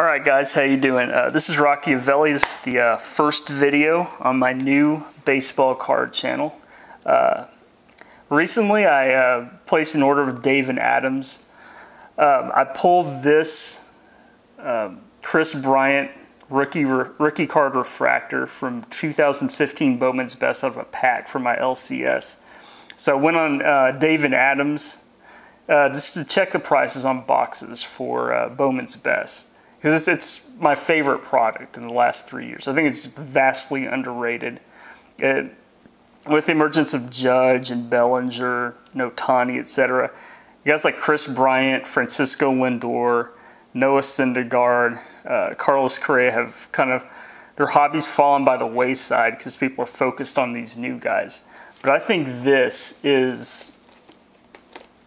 Alright guys, how you doing? This is Rocky Avelli. This is the first video on my new baseball card channel. Recently I placed an order with Dave and Adams. I pulled this Kris Bryant rookie card refractor from 2015 Bowman's Best out of a pack for my LCS. So I went on Dave and Adams just to check the prices on boxes for Bowman's Best. Because it's my favorite product in the last 3 years. I think it's vastly underrated. With the emergence of Judge and Bellinger, Ohtani, etc., guys like Kris Bryant, Francisco Lindor, Noah Syndergaard, Carlos Correa have kind of, their hobbies fallen by the wayside because people are focused on these new guys. But I think this is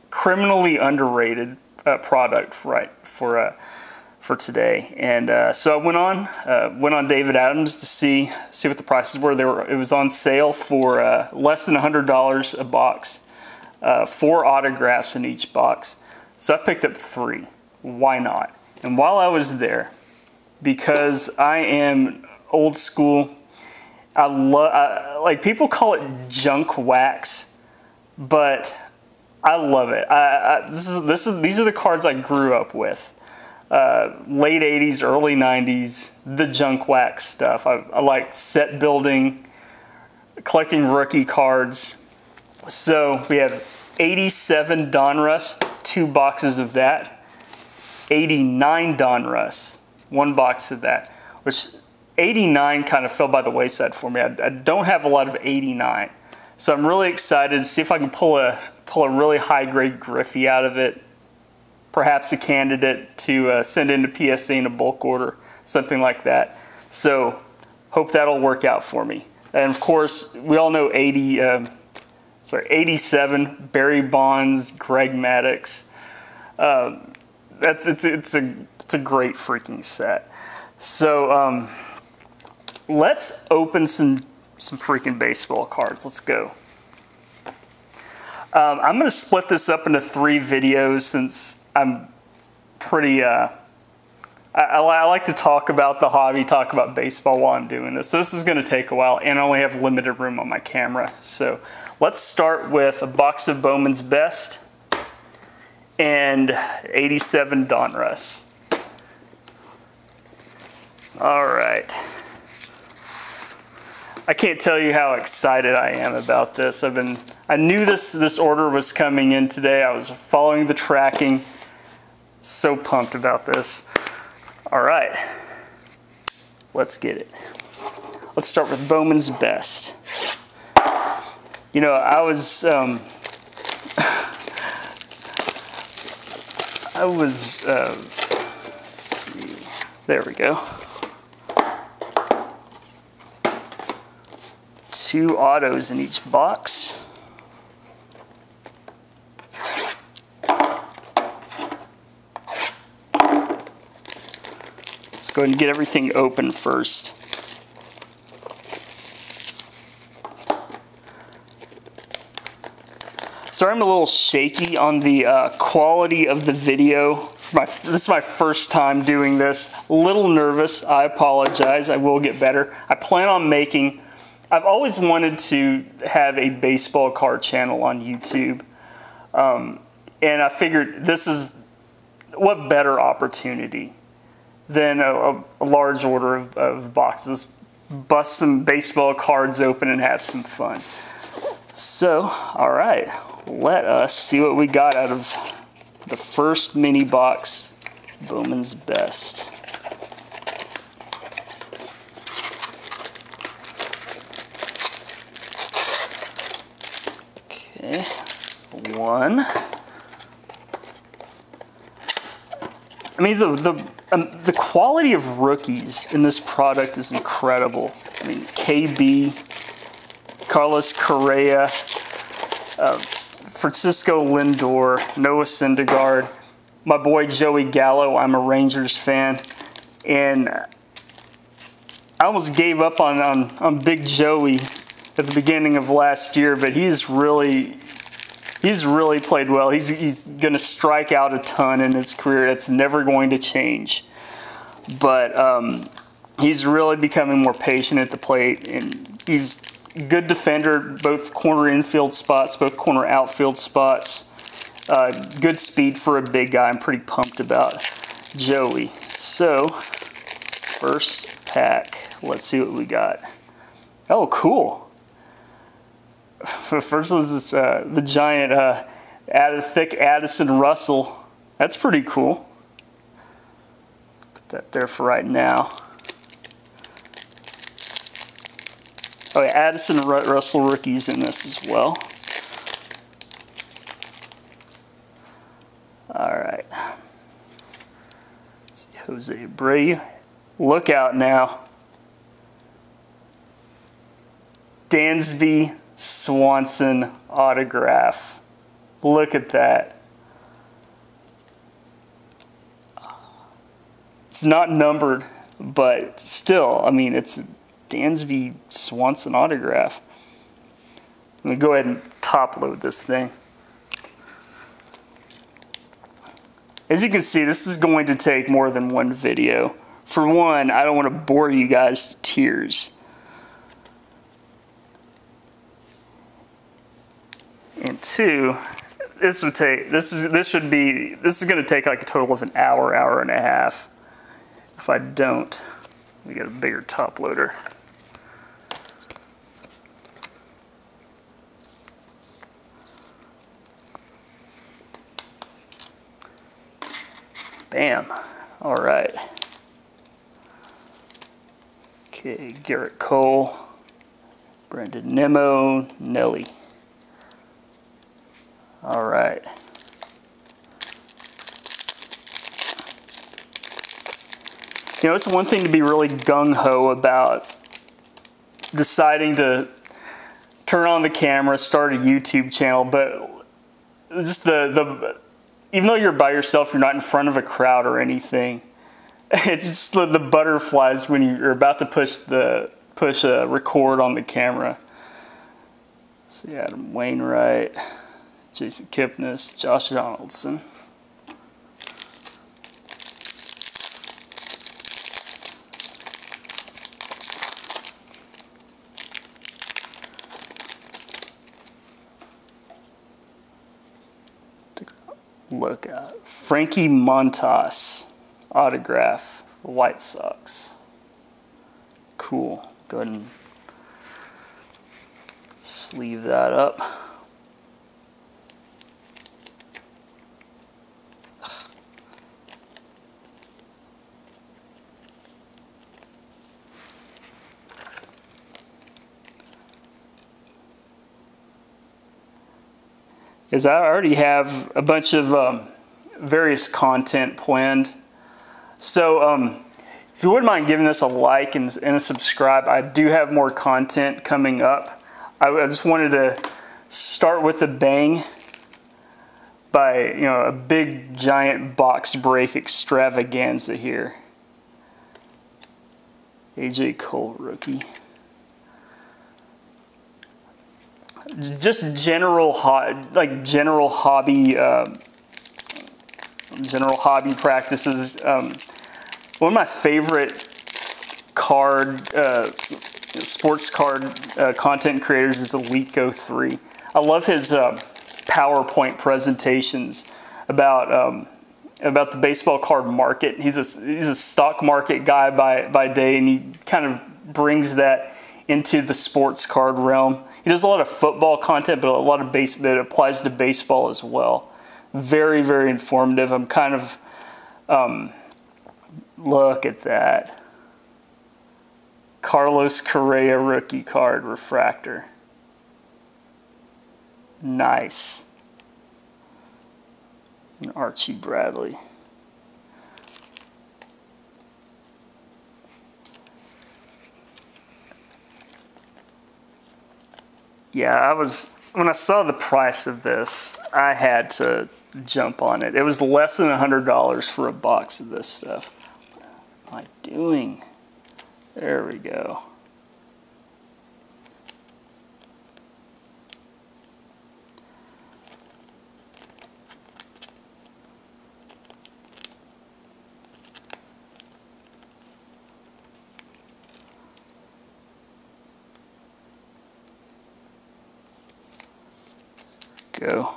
criminally underrated product for today. And so I went on David Adams to see what the prices were. It was on sale for less than $100 a box, 4 autographs in each box. So I picked up 3. Why not? And while I was there, because I am old school, like people call it junk wax, but I love it. These are the cards I grew up with. Late 80s, early 90s, the junk wax stuff. I like set building, collecting rookie cards. So we have 87 Donruss, 2 boxes of that. 89 Donruss, 1 box of that. Which 89 kind of fell by the wayside for me. I don't have a lot of 89. So I'm really excited to see if I can pull a really high grade Griffey out of it. Perhaps a candidate to send into PSA in a bulk order, something like that. So hope that'll work out for me. And of course, we all know 87, Barry Bonds, Greg Maddux. It's a great freaking set. So let's open some freaking baseball cards. Let's go. I'm going to split this up into 3 videos since I'm pretty, I like to talk about the hobby, talk about baseball while I'm doing this. So this is going to take a while, and I only have limited room on my camera. So let's start with a box of Bowman's Best and 87 Donruss. All right. I can't tell you how excited I am about this. I knew this order was coming in today. I was following the tracking. So pumped about this. All right, let's get it. Let's start with Bowman's Best. You know, let's see, there we go. 2 autos in each box. Let's go ahead and get everything open first. Sorry, I'm a little shaky on the quality of the video. This is my first time doing this. A little nervous. I apologize. I will get better. I plan on making... I've always wanted to have a baseball card channel on YouTube. And I figured this is... what better opportunity than a large order of boxes. Bust some baseball cards open and have some fun. So, all right, let us see what we got out of the first mini box, Bowman's Best. Okay, 1. I mean, the quality of rookies in this product is incredible. I mean, KB, Carlos Correa, Francisco Lindor, Noah Syndergaard, my boy Joey Gallo. I'm a Rangers fan, and I almost gave up on Big Joey at the beginning of last year, but he's really played well. He's going to strike out a ton in his career. That's never going to change. but he's really becoming more patient at the plate, and he's a good defender, both corner infield spots, both corner outfield spots. Good speed for a big guy. I'm pretty pumped about Joey. So, first pack. Let's see what we got. Oh, cool. First is this, the giant thick Addison Russell. That's pretty cool. Put that there for right now. Oh yeah, Addison Russell rookies in this as well. All right. Let's see, Jose Abreu. Look out now. Dansby Swanson autograph. Look at that. It's not numbered, but still, I mean, it's a Dansby Swanson autograph. Let me go ahead and top load this thing. As you can see, this is going to take more than one video. For one, I don't want to bore you guys to tears. And two, this is going to take like a total of an hour, hour and a half. If I don't, we get a bigger top loader. Bam. All right. Okay, Garrett Cole, Brandon Nimmo, Nelly. All right. You know, it's one thing to be really gung-ho about deciding to turn on the camera, start a YouTube channel, but just even though you're by yourself, you're not in front of a crowd or anything. It's just the butterflies when you're about to push record on the camera. Let's see, Adam Wainwright, Jason Kipnis, Josh Donaldson. Look at Frankie Montas autograph, White Sox. Cool. Go ahead and sleeve that up. Is I already have a bunch of various content planned. So if you wouldn't mind giving this a like and a subscribe, I do have more content coming up. I just wanted to start with a bang by, a big giant box break extravaganza here. AJ Cole rookie. Just general hobby practices. One of my favorite sports card content creators is EliteGo3. I love his PowerPoint presentations about the baseball card market. He's a stock market guy by day, and he kind of brings that into the sports card realm. He does a lot of football content, but a lot of it applies to baseball as well. Very, very informative. I'm kind of, look at that. Carlos Correa rookie card refractor. Nice. And Archie Bradley. Yeah, when I saw the price of this, I had to jump on it. It was less than $100 for a box of this stuff. What am I doing? There we go. go.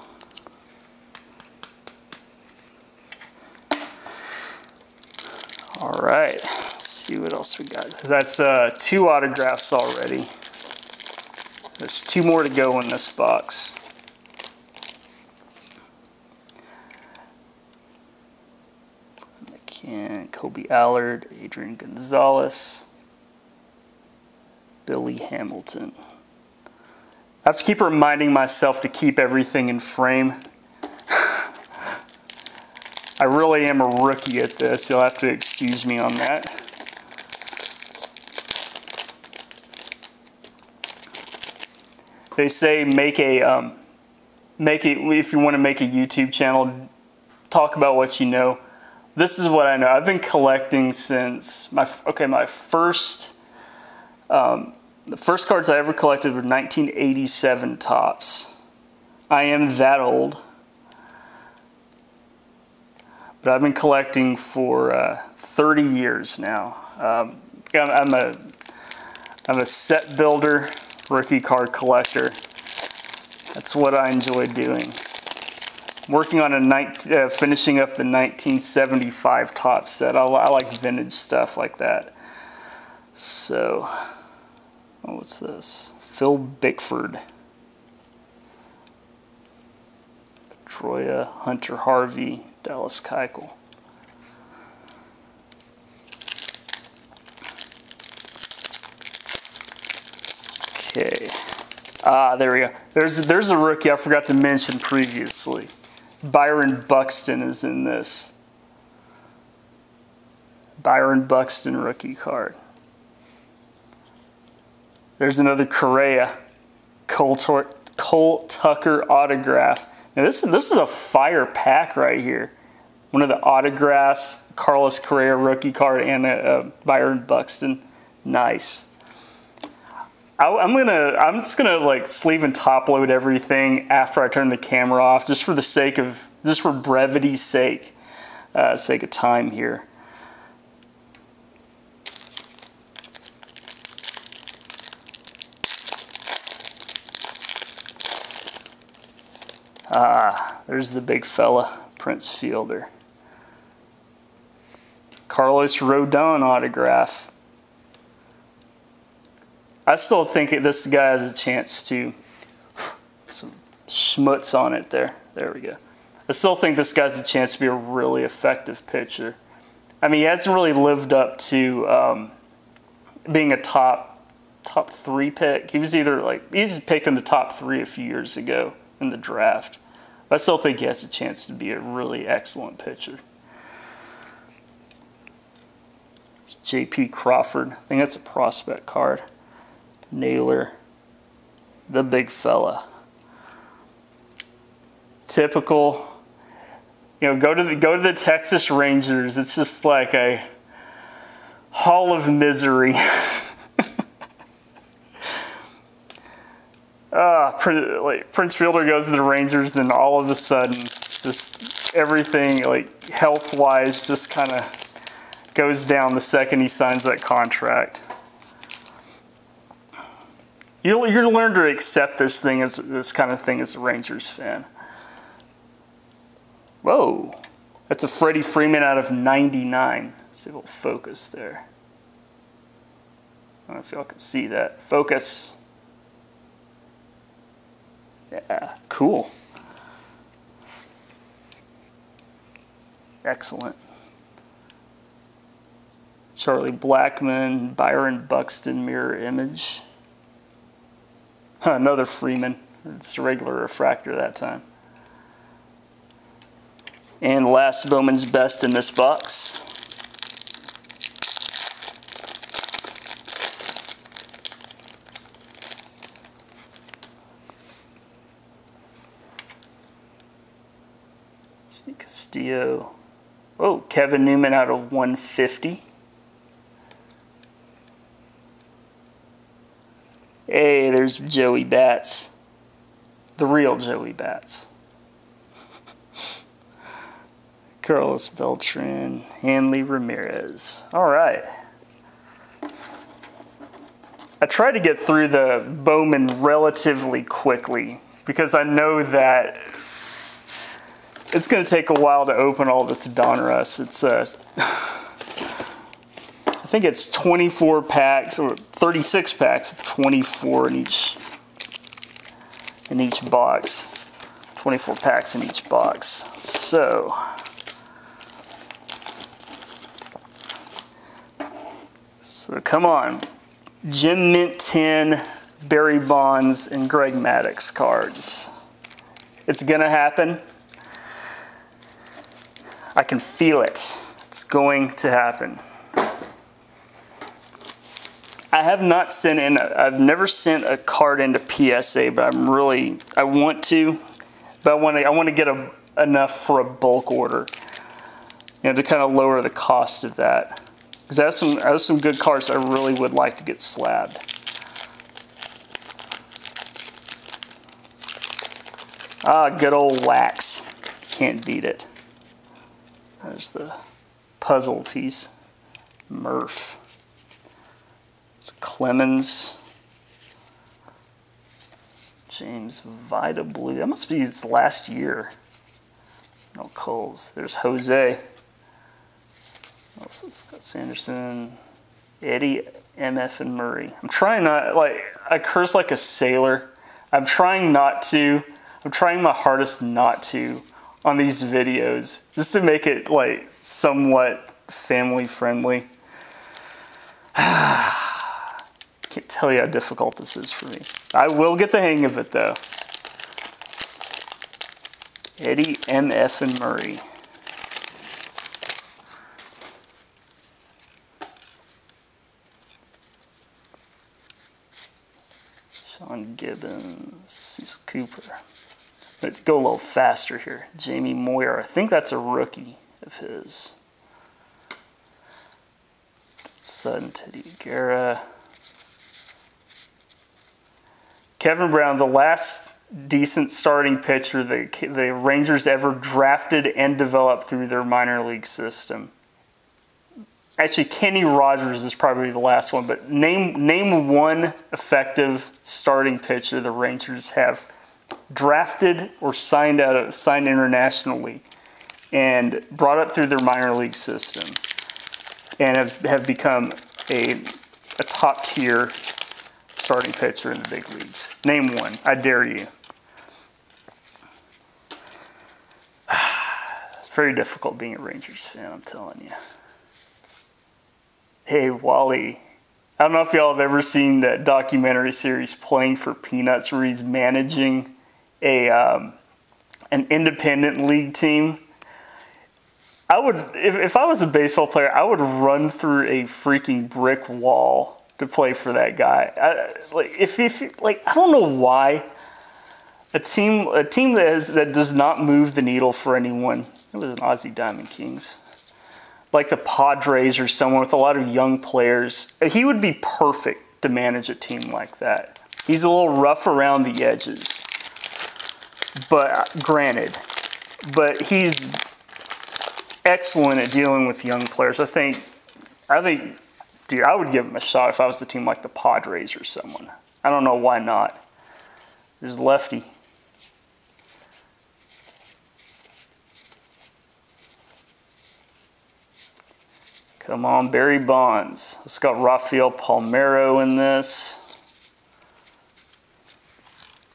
All right, let's see what else we got. That's 2 autographs already. There's 2 more to go in this box. McCann, Kobe Allard, Adrian Gonzalez, Billy Hamilton. I have to keep reminding myself to keep everything in frame. I really am a rookie at this. You'll have to excuse me on that. They say make it if you want to make a YouTube channel, talk about what you know. This is what I know. I've been collecting since the first cards I ever collected were 1987 Topps. I am that old. But I've been collecting for 30 years now. I'm a set builder, rookie card collector. That's what I enjoy doing. Working on finishing up the 1975 Topps set. I like vintage stuff like that. So, what's this? Phil Bickford. Troya, Hunter Harvey, Dallas Keuchel. Okay. There we go. There's a rookie I forgot to mention previously. Byron Buxton is in this. Byron Buxton rookie card. There's another Correa, Cole Tucker autograph. Now this is a fire pack right here. One of the autographs, Carlos Correa rookie card, and a Byron Buxton. Nice. I'm just gonna like sleeve and top load everything after I turn the camera off, just for brevity's sake, sake of time here. There's the big fella, Prince Fielder. Carlos Rodon autograph. I still think this guy has a chance to, some schmutz on it there. There we go. I still think this guy has a chance to be a really effective pitcher. I mean, he hasn't really lived up to being a top 3 pick. He was picked in the top 3 a few years ago in the draft. But I still think he has a chance to be a really excellent pitcher. J.P. Crawford. I think that's a prospect card. Naylor. The big fella. Typical. You know, go to the Texas Rangers. It's just like a hall of misery. Prince Fielder goes to the Rangers, then all of a sudden, just everything, like health-wise, just kind of goes down the second he signs that contract. You're gonna learn to accept this kind of thing as a Rangers fan. Whoa, that's a Freddie Freeman out of 99. Let's see if it'll focus there. I don't know if y'all can see that. Focus. Yeah, cool. Excellent. Charlie Blackmon, Byron Buxton mirror image. Another Freeman. It's a regular refractor that time. And last Bowman's Best in this box. Castillo. Oh, Kevin Newman out of 150. Hey, there's Joey Bats. The real Joey Bats. Carlos Beltran, Hanley Ramirez. All right. I tried to get through the Bowman relatively quickly because I know that it's going to take a while to open all this Donruss. It's I think it's 24 packs or 36 packs with 24 in each box. 24 packs in each box. So come on. Jim Mint 10, Barry Bonds, and Greg Maddux cards. It's gonna happen. I can feel it. It's going to happen. I've never sent a card into PSA, but I want to. But I want to get enough for a bulk order, you know, to kind of lower the cost of that. Because I have some good cards I really would like to get slabbed. Ah, good old wax. Can't beat it. There's the puzzle piece. Murph. It's Clemens. James Vida Blue. That must be his last year. No Coles. There's Jose. Scott Sanderson. Eddie, MF, and Murray. I'm trying not, like, I curse like a sailor. I'm trying not to. I'm trying my hardest not to on these videos, just to make it, like, somewhat family friendly. Can't tell you how difficult this is for me. I will get the hang of it, though. Eddie, MF, and Murray. Sean Gibbons, Cecil Cooper. Let's go a little faster here. Jamie Moyer. I think that's a rookie of his. Sutton, Teddy Guerra. Kevin Brown, the last decent starting pitcher the Rangers ever drafted and developed through their minor league system. Actually, Kenny Rogers is probably the last one, but name one effective starting pitcher the Rangers have drafted or signed internationally and brought up through their minor league system and have become a top tier starting pitcher in the big leagues. Name one. I dare you. Very difficult being a Rangers fan, I'm telling you. Hey, Wally. I don't know if y'all have ever seen that documentary series Playing for Peanuts, where he's managing an independent league team. I would, if I was a baseball player, I would run through a freaking brick wall to play for that guy. I don't know why a team that does not move the needle for anyone. It was an Aussie Diamond Kings, like the Padres or someone with a lot of young players. He would be perfect to manage a team like that. He's a little rough around the edges, but granted, but he's excellent at dealing with young players. I think, dude, I would give him a shot if I was the team like the Padres or someone. I don't know why not. There's Lefty. Come on, Barry Bonds. It's got Rafael Palmeiro in this.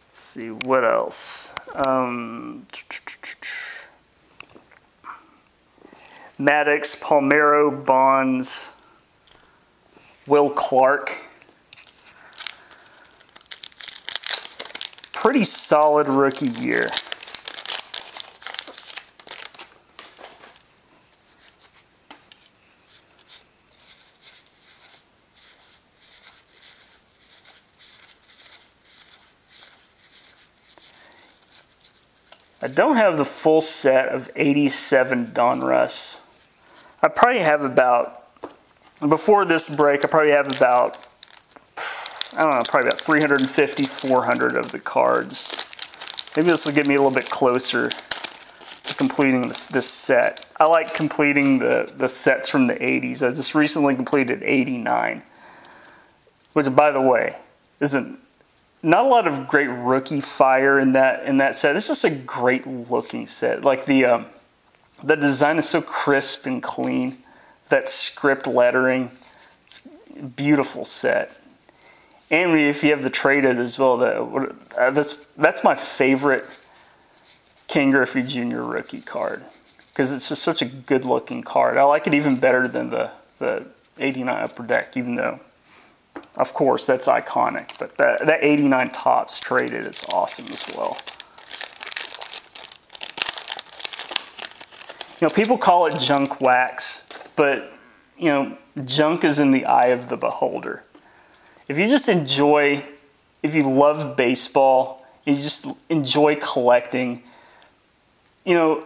Let's see, what else? Maddux, Palmeiro, Bonds, Will Clark. Pretty solid rookie year. I don't have the full set of 87 Donruss. I probably have about, before this break, I probably have about, I don't know, probably about 350, 400 of the cards. Maybe this will get me a little bit closer to completing this set. I like completing the sets from the 80s. I just recently completed 89, which, by the way, isn't not a lot of great rookie fire in that set. It's just a great looking set. Like the design is so crisp and clean. That script lettering, it's a beautiful set. And if you have the traded as well, that's my favorite Ken Griffey Jr. rookie card, because it's just such a good looking card. I like it even better than the 89 Upper Deck, even though, of course, that's iconic. But that 89 Topps traded is awesome as well. You know, people call it junk wax, but, you know, junk is in the eye of the beholder. If you just enjoy, if you love baseball, and you just enjoy collecting, you know,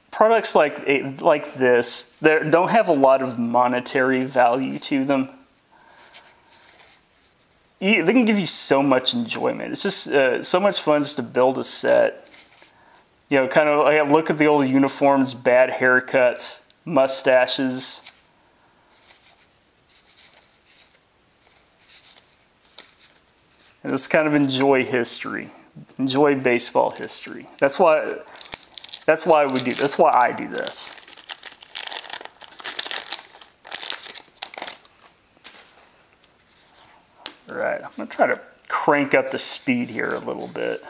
products like this, they don't have a lot of monetary value to them. They can give you so much enjoyment. It's just so much fun just to build a set. You know, kind of like look at the old uniforms, bad haircuts, mustaches. And just kind of enjoy history, enjoy baseball history. That's why we do. That's why I do this. All right, I'm gonna try to crank up the speed here a little bit.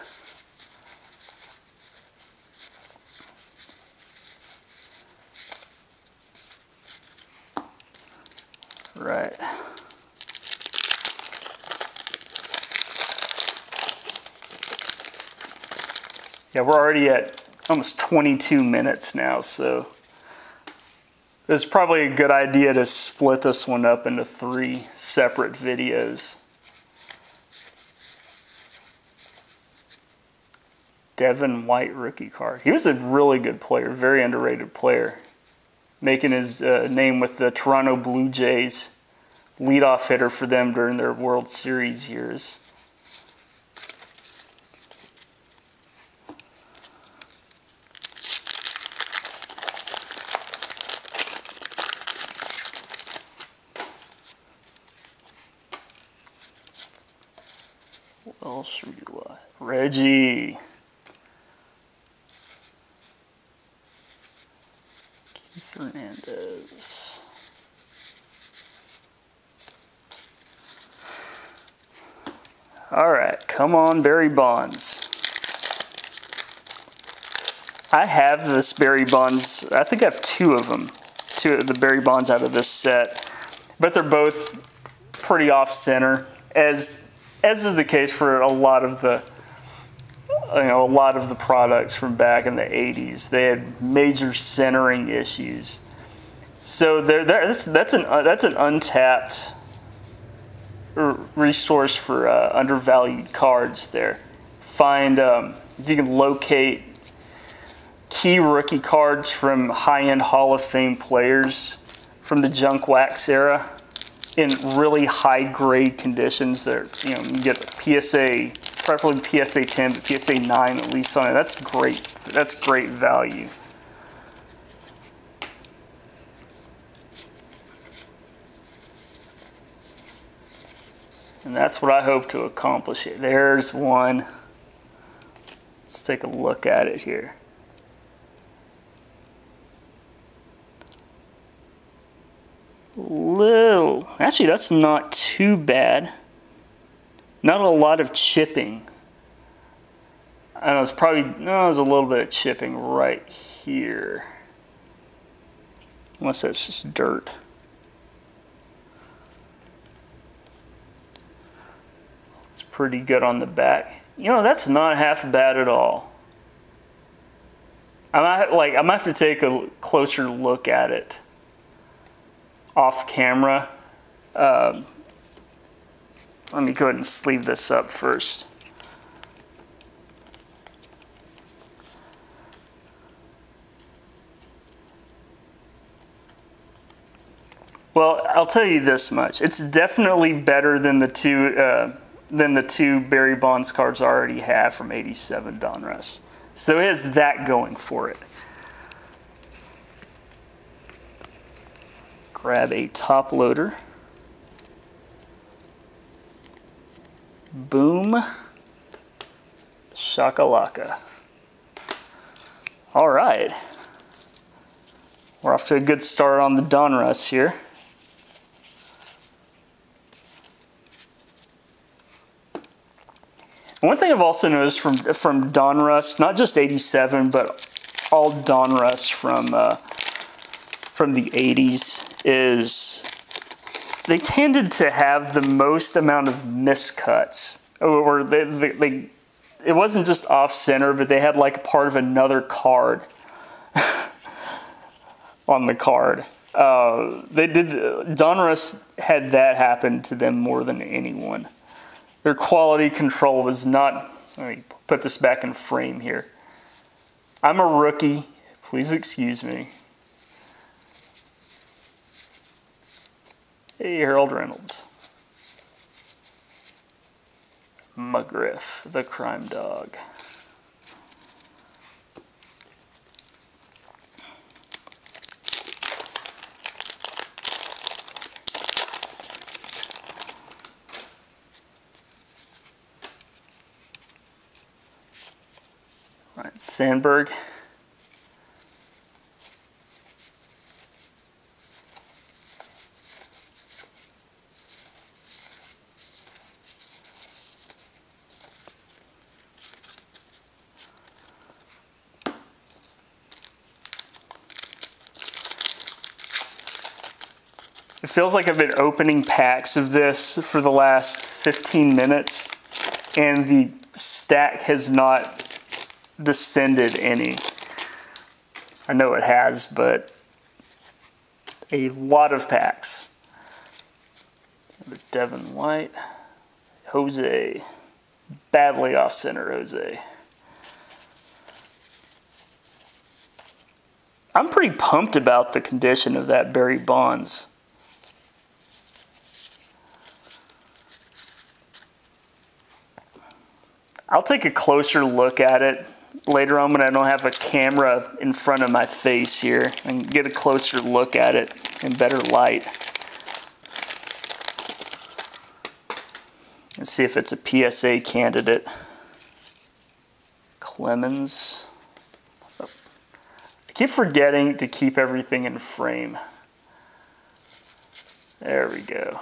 Right. Yeah, we're already at almost 22 minutes now, so it's probably a good idea to split this one up into 3 separate videos. Devin White rookie card. He was a really good player, very underrated player, making his name with the Toronto Blue Jays, leadoff hitter for them during their World Series years. What else should we like? Reggie. Keith Hernandez. All right, come on, Barry Bonds. I have this Barry Bonds. I think I have 2 of them. 2 of the Barry Bonds out of this set. But they're both pretty off-center, as is the case for a lot of the products from back in the 80s. They had major centering issues. So that's an untapped resource for undervalued cards there. Find if you can locate key rookie cards from high-end Hall of Fame players from the junk wax era in really high-grade conditions. There, you know, you get PSA, preferably PSA 10, but PSA 9 at least on it. That's great. That's great value. And that's what I hope to accomplish here. There's one. Let's take a look at it here. Actually, that's not too bad. Not a lot of chipping. I know it's probably, no, there's a little bit of chipping right here. Unless that's just dirt. It's pretty good on the back. You know, that's not half bad at all. I might have to take a closer look at it off camera. Let me go ahead and sleeve this up first. Well, I'll tell you this much: it's definitely better than the two Barry Bonds cards I already have from '87 Donruss. So it has that going for it. Grab a top loader. Boom. Shakalaka. All right. We're off to a good start on the Donruss here. One thing I've also noticed from Donruss, not just 87, but all Donruss from the 80s, is they tended to have the most amount of miscuts. Or it wasn't just off center, but they had like part of another card on the card. Donruss had that happen to them more than anyone. Their quality control was not. Let me put this back in frame here. I'm a rookie. Please excuse me. Hey, Harold Reynolds. McGriff, the crime dog. All right, Sandberg. It feels like I've been opening packs of this for the last 15 minutes, and the stack has not descended any. I know it has, but a lot of packs. Devin White, Jose, badly off center Jose. I'm pretty pumped about the condition of that Barry Bonds. I'll take a closer look at it later on when I don't have a camera in front of my face here and get a closer look at it in better light. And see if it's a PSA candidate. Clemens. I keep forgetting to keep everything in frame. There we go.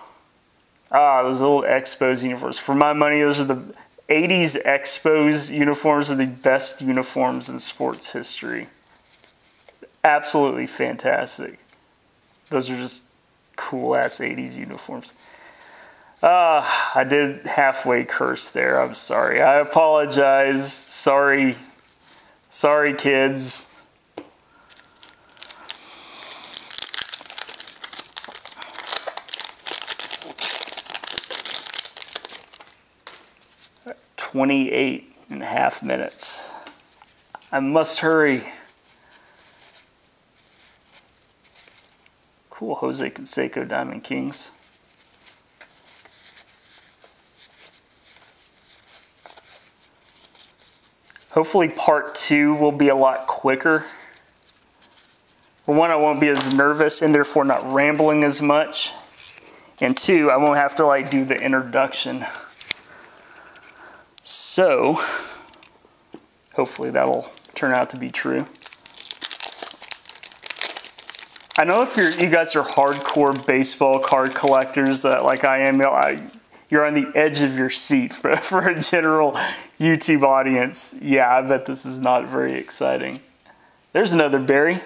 Ah, those little Expos uniforms. For my money, those are the 80's Expos uniforms are the best uniforms in sports history. Absolutely fantastic. Those are just cool-ass 80's uniforms. I did halfway curse there. I'm sorry. I apologize. Sorry. Sorry, kids. "28.5 minutes. I must hurry." Cool, Jose Canseco Diamond Kings. Hopefully part 2 will be a lot quicker. For one, I won't be as nervous and therefore not rambling as much. And 2, I won't have to like do the introduction. So, hopefully that'll turn out to be true. I know if you guys are hardcore baseball card collectors like I am, you're on the edge of your seat. But for a general YouTube audience, yeah, I bet this is not very exciting. There's another Barry.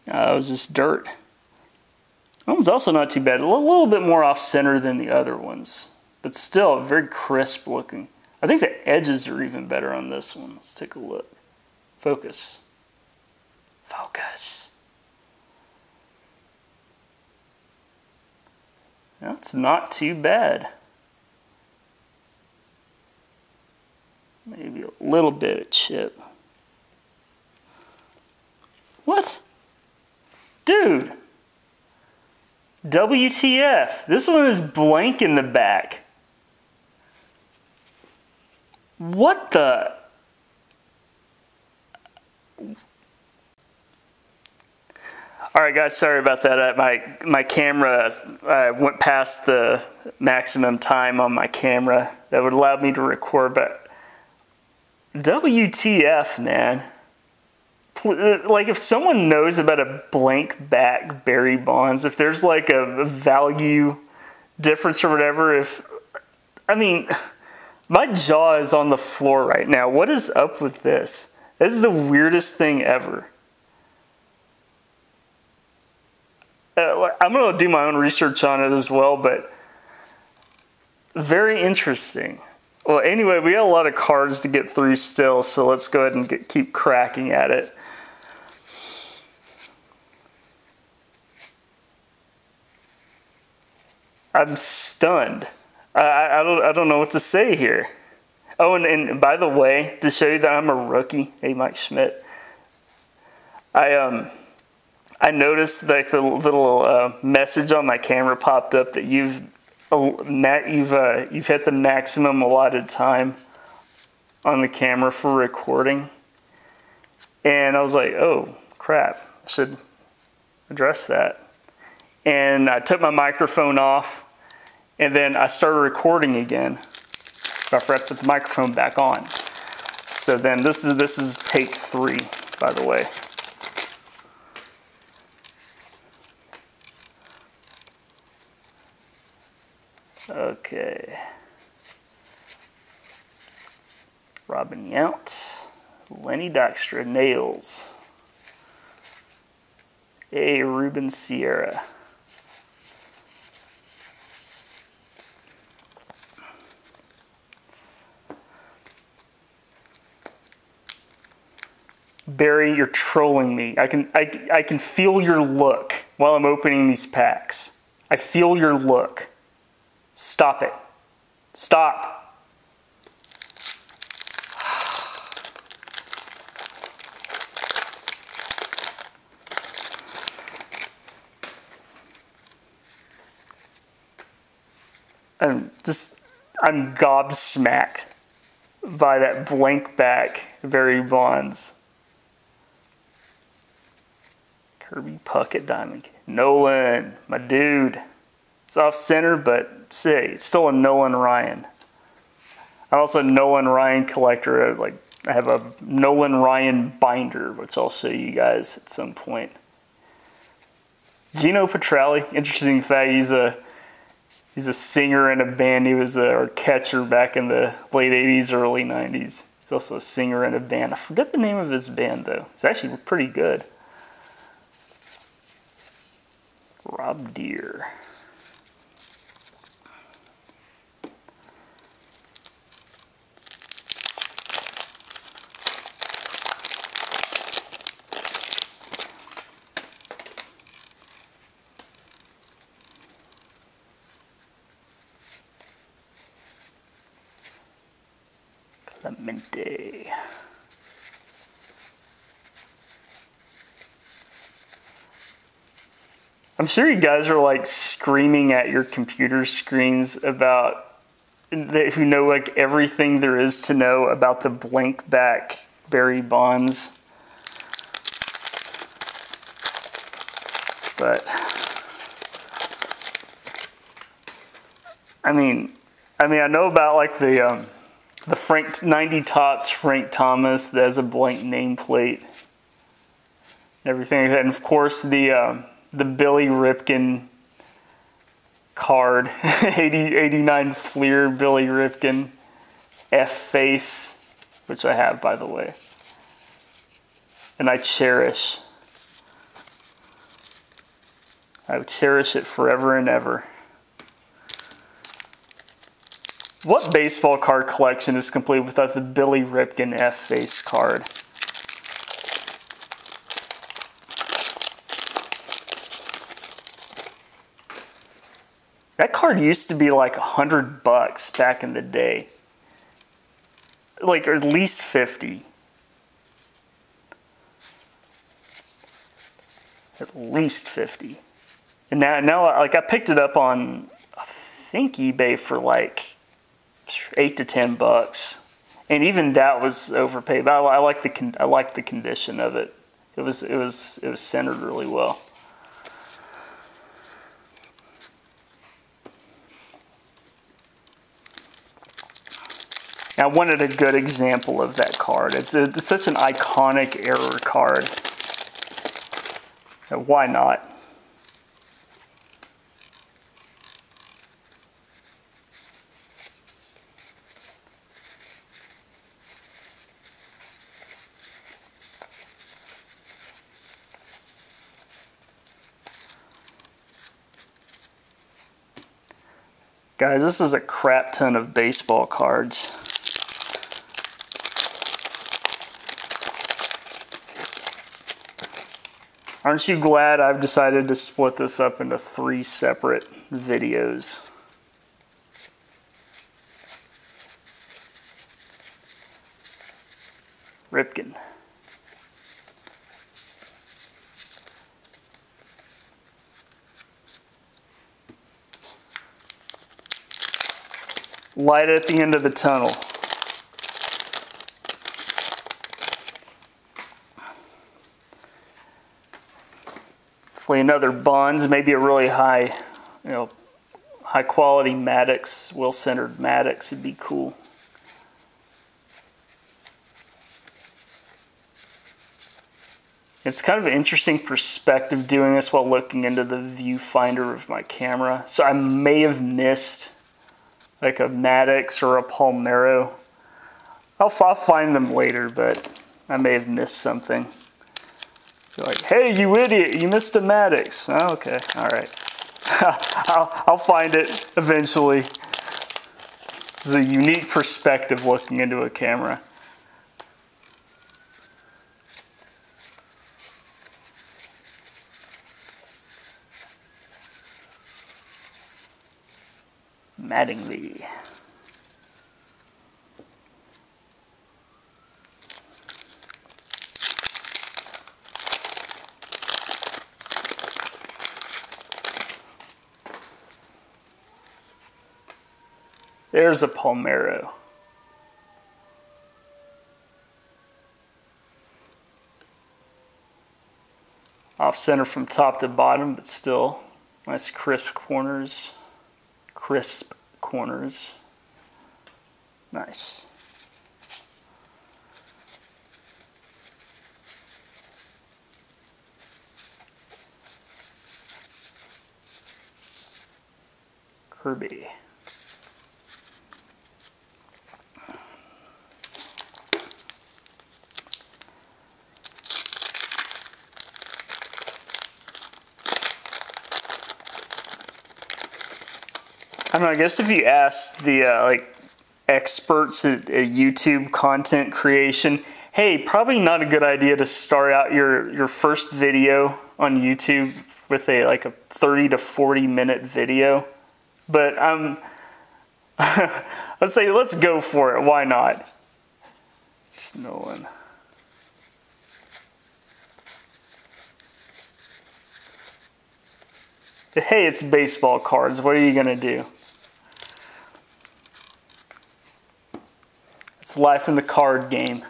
That was just dirt. That one's also not too bad. A little bit more off center than the other ones. But still, very crisp looking. I think the edges are even better on this one. Let's take a look. Focus. Focus. That's not too bad. Maybe a little bit of chip. What? Dude. WTF. This one is blank in the back. What the? All right, guys, sorry about that. My camera went past the maximum time on my camera that would allow me to record, but WTF, man. Like, if someone knows about a blank back Barry Bonds, if there's like a value difference or whatever, I mean, my jaw is on the floor right now. What is up with this? This is the weirdest thing ever. I'm going to do my own research on it as well, but very interesting. Well, anyway, we got a lot of cards to get through still, so let's go ahead and keep cracking at it. I'm stunned. I don't know what to say here. Oh, and by the way, to show you that I'm a rookie, hey, Mike Schmidt, I noticed like the little message on my camera popped up that you've hit the maximum allotted time on the camera for recording, and I was like, oh crap, I should address that. And I took my microphone off, and then I started recording again. I forgot to put the microphone back on. So then this is take 3, by the way. Okay. Robin Yount, Lenny Dykstra, Nails, A. Ruben Sierra. Barry, you're trolling me. I can feel your look while I'm opening these packs. I feel your look. Stop it. Stop. I'm gobsmacked by that blank back Barry Bonds. Kirby Puckett Diamond. Nolan, my dude. It's off center, but say it's still a Nolan Ryan. I'm also a Nolan Ryan collector. I have a Nolan Ryan binder, which I'll show you guys at some point. Gino Petralli, interesting fact, he's a singer in a band. He was a catcher back in the late 80s, early 90s. He's also a singer in a band. I forget the name of his band though. It's actually pretty good. Rob Deere. Clemente. I'm sure you guys are like screaming at your computer screens about who know like everything there is to know about the blank back Barry Bonds. But I mean I know about like the Frank 90 Topps Frank Thomas that has a blank nameplate and everything like that, and of course the Billy Ripken card, 89 Fleer Billy Ripken F-face, which I have, by the way, and I cherish it forever and ever. What baseball card collection is complete without the Billy Ripken F-face card? That card used to be like $100 back in the day. Like, or at least 50. At least 50. And now like I picked it up on, I think, eBay for like $8 to $10. And even that was overpaid. But I like the condition of it. It was centered really well. I wanted a good example of that card. It's such an iconic error card. Why not? Guys, this is a crap ton of baseball cards. Aren't you glad I've decided to split this up into 3 separate videos? Ripken. Light at the end of the tunnel. Hopefully another Bonds, maybe a really high, high quality Maddox, well-centered Maddox would be cool. It's kind of an interesting perspective doing this while looking into the viewfinder of my camera. So I may have missed like a Maddox or a Palmero. I'll find them later, but I may have missed something. You're like, hey, you idiot, you missed a Maddox. Oh, okay, all right. I'll find it eventually. This is a unique perspective looking into a camera. Mattingly. There's a Palmero. Off center from top to bottom, but still nice crisp corners. Crisp corners. Nice. Kirby. I don't know, I guess if you ask the like experts at YouTube content creation, hey, probably not a good idea to start out your first video on YouTube with like a 30 to 40 minute video. But let's say, let's go for it. Why not? Just no one. Hey, it's baseball cards. What are you gonna do? It's life in the card game.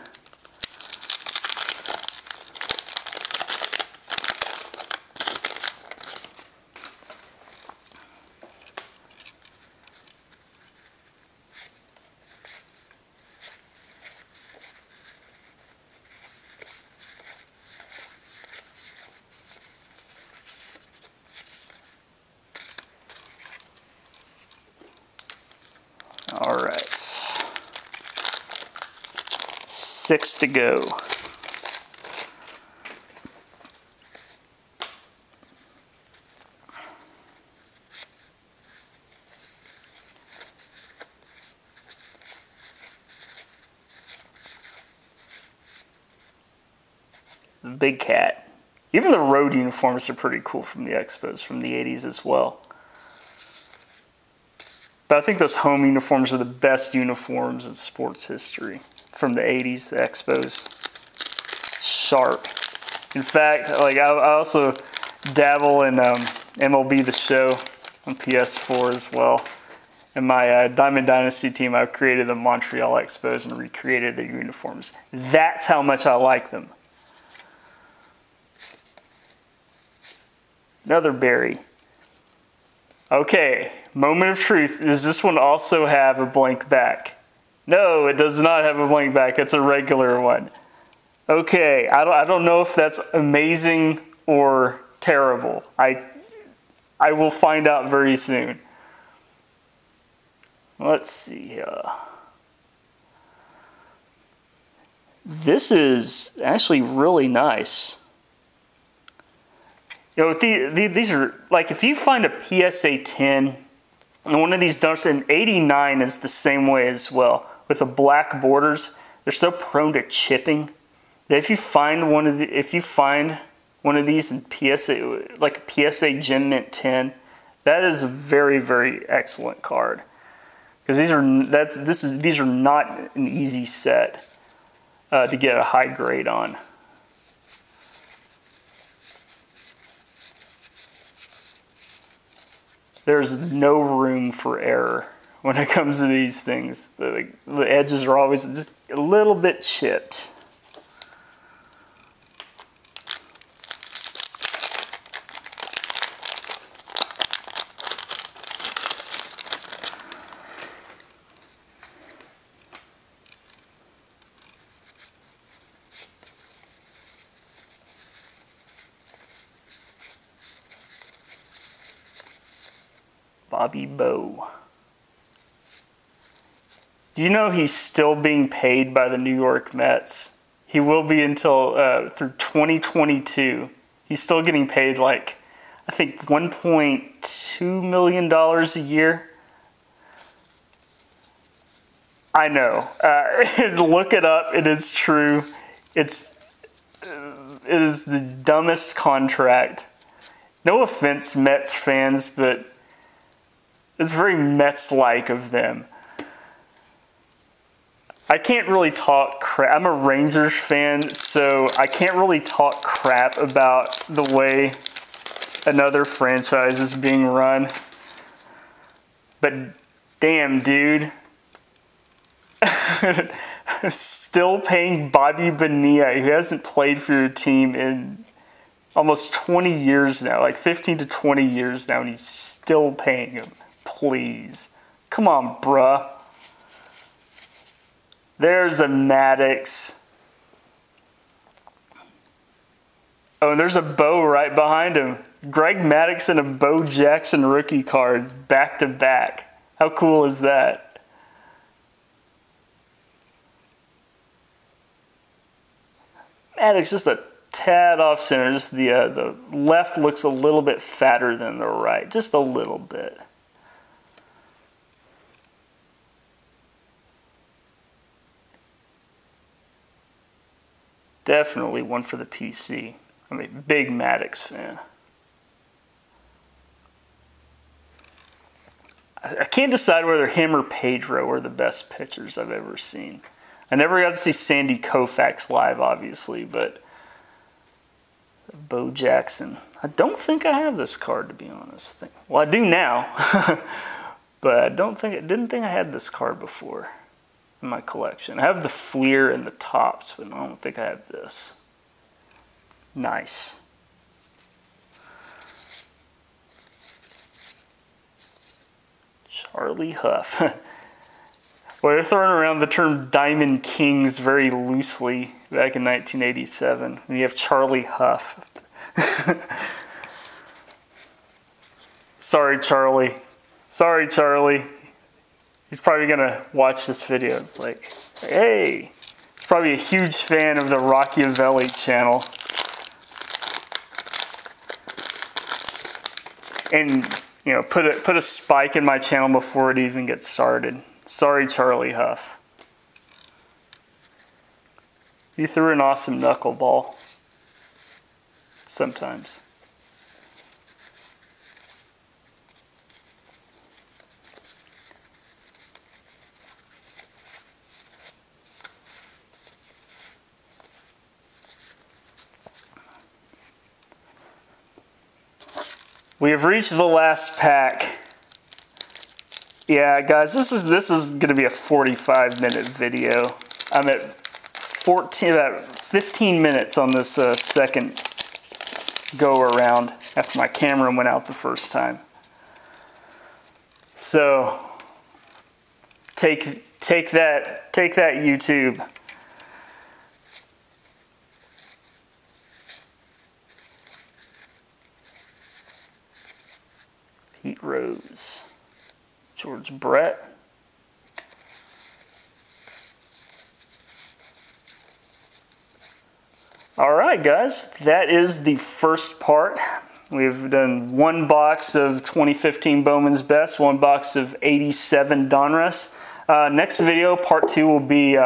All right. 6 to go. Big Cat. Even the road uniforms are pretty cool from the Expos from the 80s as well. But I think those home uniforms are the best uniforms in sports history. From the 80s, the Expos. Sharp. In fact, like I also dabble in MLB The Show on PS4 as well. In my Diamond Dynasty team, I've created the Montreal Expos and recreated their uniforms. That's how much I like them. Another Barry. Okay, moment of truth. Does this one also have a blank back? No, it does not have a blank back. It's a regular one. Okay, I don't know if that's amazing or terrible. I will find out very soon. Let's see here. This is actually really nice. You know, these are, like, if you find a PSA 10 and one of these Donruss, and 89 is the same way as well, with the black borders, they're so prone to chipping that if you find one of these in PSA, like a PSA Gem Mint 10, that is a very, very excellent card. Because these are not an easy set to get a high grade on. There's no room for error when it comes to these things. The edges are always just a little bit chipped. Bobby Bow. Do you know he's still being paid by the New York Mets? He will be until through 2022. He's still getting paid, like, I think $1.2 million a year. I know. Look it up. It is true. It is the dumbest contract. No offense, Mets fans, but it's very Mets-like of them. I can't really talk crap. I'm a Rangers fan, so I can't really talk crap about the way another franchise is being run. But damn, dude. Still paying Bobby Bonilla, who hasn't played for your team in almost 20 years now, like 15 to 20 years now, and he's still paying him. Please. Come on, bruh. There's a Maddox. Oh, and there's a Bo right behind him. Greg Maddux and a Bo Jackson rookie card back to back. How cool is that? Maddox just a tad off center. Just the left looks a little bit fatter than the right. Just a little bit. Definitely one for the PC. I'm a big Maddox fan. I can't decide whether him or Pedro are the best pitchers I've ever seen. I never got to see Sandy Koufax live, obviously, but Bo Jackson. I don't think I have this card, to be honest. Well, I do now, but I didn't think I had this card before in my collection. I have the Fleer and the Tops, but I don't think I have this. Nice. Charlie Hough. Well, they're throwing around the term Diamond Kings very loosely back in 1987. And you have Charlie Hough. Sorry, Charlie. Sorry, Charlie. He's probably going to watch this video. It's like, hey. He's probably a huge fan of the Rockavelli channel. And, you know, put a spike in my channel before it even gets started. Sorry, Charlie Hough. You threw an awesome knuckleball. Sometimes. We have reached the last pack. Yeah, guys, this is going to be a 45-minute video. I'm at 15 minutes on this second go around after my camera went out the first time. So take Take that, YouTube. Pete Rose, George Brett. All right, guys, that is the first part. We've done one box of 2015 Bowman's Best, one box of 87 Donruss. Next video, part 2, will be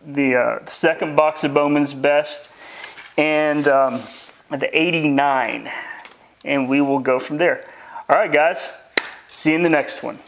the second box of Bowman's Best and the 89, and we will go from there. All right, guys, see you in the next one.